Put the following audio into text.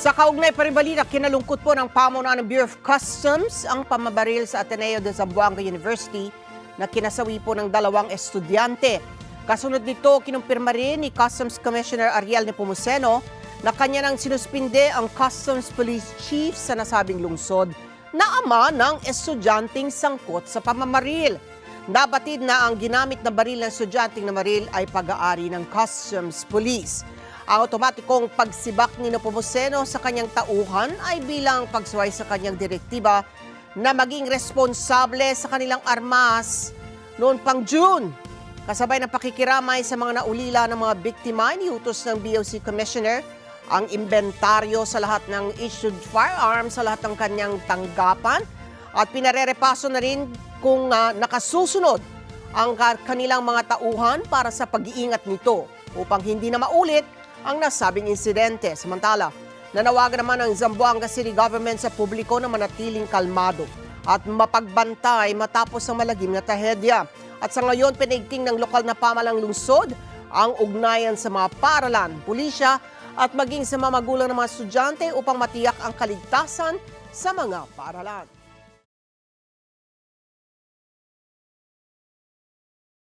Sa kaugnay pa rin balita, kinalungkot po ng pamunuan ng Bureau of Customs ang pamabaril sa Ateneo de Zamboanga University na kinasawi po ng 2 estudyante. Kasunod nito, kinumpirma rin ni Customs Commissioner Ariel Nepomuceno na kanya nang sinuspinde ang Customs Police Chief sa nasabing lungsod na ama ng estudyanteng sangkot sa pamamaril. Nabatid na ang ginamit na baril ng estudyanteng na maril ay pag-aari ng Customs Police. Ang otomatikong pagsibak ni Nepomuceno sa kanyang tauhan ay bilang pagsuway sa kanyang direktiba na maging responsable sa kanilang armas noon pang June. Kasabay ng pakikiramay sa mga naulila ng mga biktima, iniutos ng BOC Commissioner ang inventaryo sa lahat ng issued firearms sa lahat ng kanyang tanggapan at pinarerepaso na rin kung nakasusunod ang kanilang mga tauhan para sa pag-iingat nito upang hindi na maulit ang nasabing insidente. Samantala, nanawagan naman ang Zamboanga City Government sa publiko na manatiling kalmado at mapagbantay matapos ang malagim na trahedya. At sa ngayon, pinaigting ng lokal na pamalang lungsod ang ugnayan sa mga paaralan, pulisya at maging sa mga magulang ng mga estudyante upang matiyak ang kaligtasan sa mga paaralan.